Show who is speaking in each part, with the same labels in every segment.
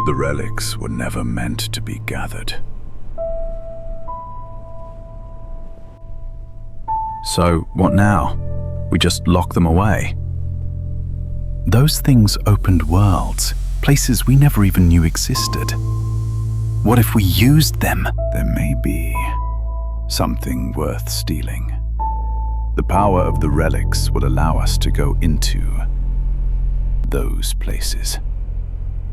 Speaker 1: The relics were never meant to be gathered.
Speaker 2: So, what now? We just lock them away? Those things opened worlds, places we never even knew existed. What if we used them?
Speaker 1: There may be something worth stealing. The power of the relics would allow us to go into those places.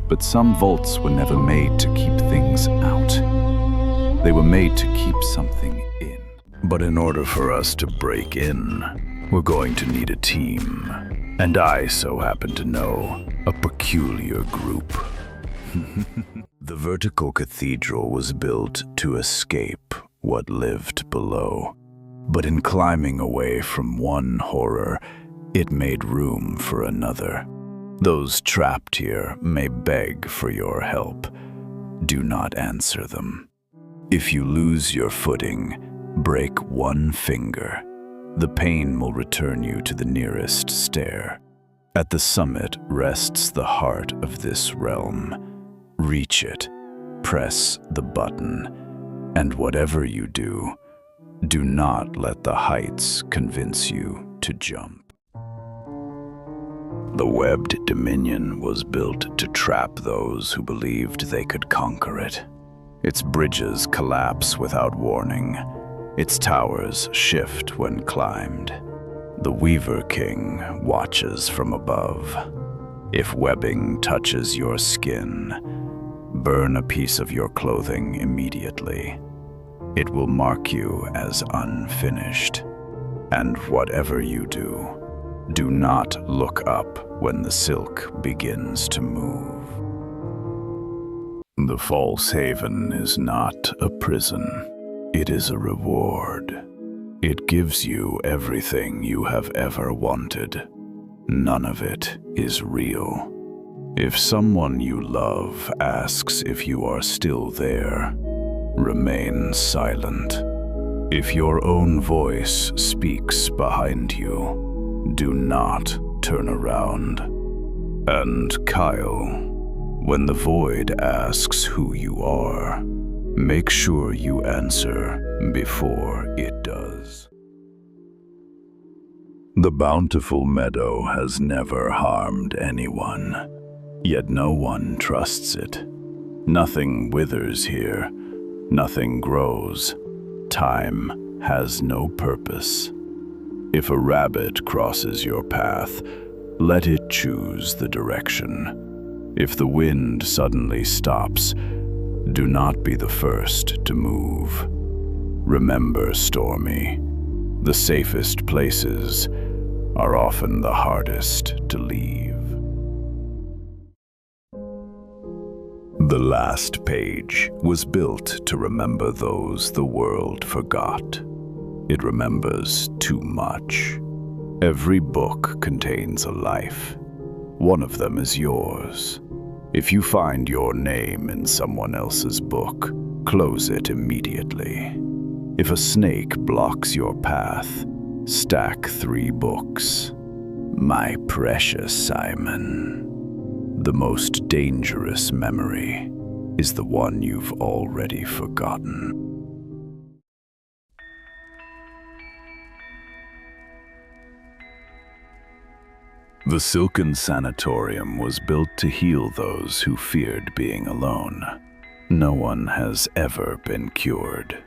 Speaker 1: But some vaults were never made to keep things out. They were made to keep something in. But in order for us to break in, we're going to need a team. And I so happen to know a peculiar group. The vertical cathedral was built to escape what lived below. But in climbing away from one horror, it made room for another. Those trapped here may beg for your help. Do not answer them. If you lose your footing, break one finger. The pain will return you to the nearest stair. At the summit rests the heart of this realm. Reach it, press the button, and whatever you do, do not let the heights convince you to jump. The webbed dominion was built to trap those who believed they could conquer it. Its bridges collapse without warning. Its towers shift when climbed. The Weaver King watches from above. If webbing touches your skin, burn a piece of your clothing immediately. It will mark you as unfinished. And whatever you do, do not look up when the silk begins to move. The false haven is not a prison. It is a reward. It gives you everything you have ever wanted. None of it is real. If someone you love asks if you are still there, remain silent. If your own voice speaks behind you, do not turn around. And Kyle, when the void asks who you are, make sure you answer before it does. The bountiful meadow has never harmed anyone, yet no one trusts it. Nothing withers here, nothing grows. Time has no purpose. If a rabbit crosses your path, let it choose the direction. If the wind suddenly stops, do not be the first to move. Remember, Stormy, the safest places are often the hardest to leave. The last page was built to remember those the world forgot. It remembers too much. Every book contains a life. One of them is yours. If you find your name in someone else's book, close it immediately. If a snake blocks your path, stack 3 books. My precious Simon, the most dangerous memory is the one you've already forgotten. The Silken Sanatorium was built to heal those who feared being alone. No one has ever been cured.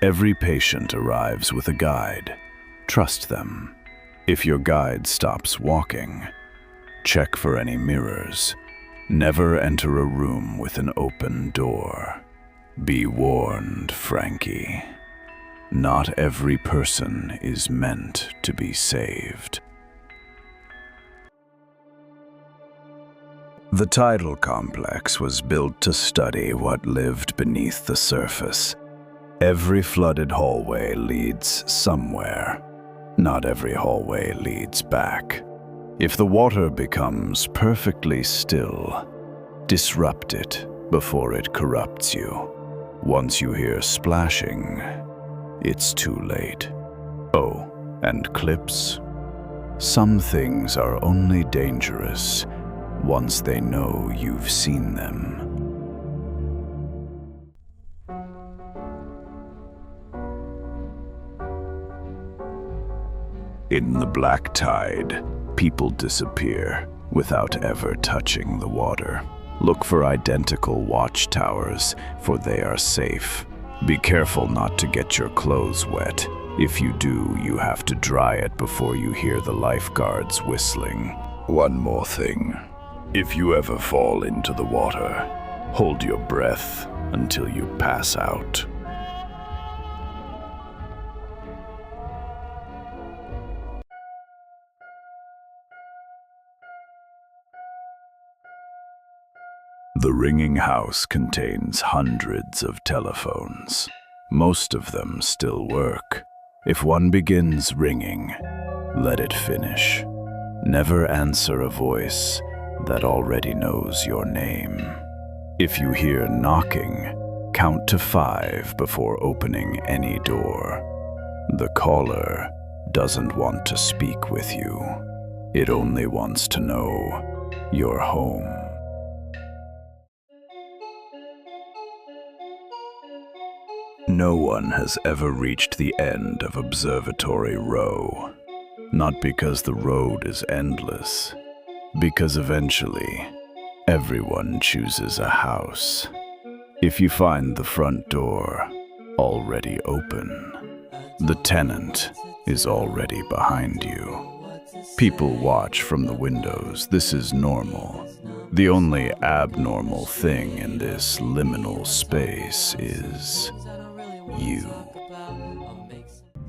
Speaker 1: Every patient arrives with a guide. Trust them. If your guide stops walking, check for any mirrors. Never enter a room with an open door. Be warned, Frankie. Not every person is meant to be saved. The tidal complex was built to study what lived beneath the surface. Every flooded hallway leads somewhere. Not every hallway leads back. If the water becomes perfectly still, disrupt it before it corrupts you. Once you hear splashing, it's too late. Oh, and clips. Some things are only dangerous once they know you've seen them. In the black tide, people disappear without ever touching the water. Look for identical watchtowers, for they are safe. Be careful not to get your clothes wet. If you do, you have to dry it before you hear the lifeguards whistling. One more thing. If you ever fall into the water, hold your breath until you pass out. The ringing house contains hundreds of telephones. Most of them still work. If one begins ringing, let it finish. Never answer a voice that already knows your name. If you hear knocking, count to 5 before opening any door. The caller doesn't want to speak with you. It only wants to know you're home. No one has ever reached the end of Observatory Row. Not because the road is endless, because eventually, everyone chooses a house. If you find the front door already open, the tenant is already behind you. People watch from the windows. This is normal. The only abnormal thing in this liminal space is you.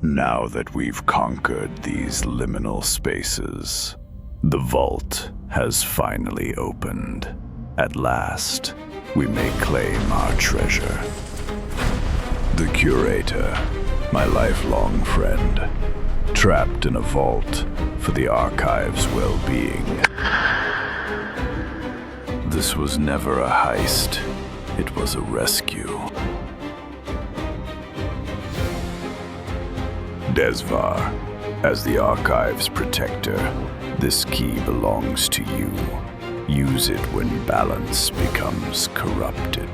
Speaker 1: Now that we've conquered these liminal spaces, the vault has finally opened. At last, we may claim our treasure. The curator, my lifelong friend, trapped in a vault for the archive's well-being. This was never a heist. It was a rescue. Desvar, as the archive's protector, this key belongs to you. Use it when balance becomes corrupted.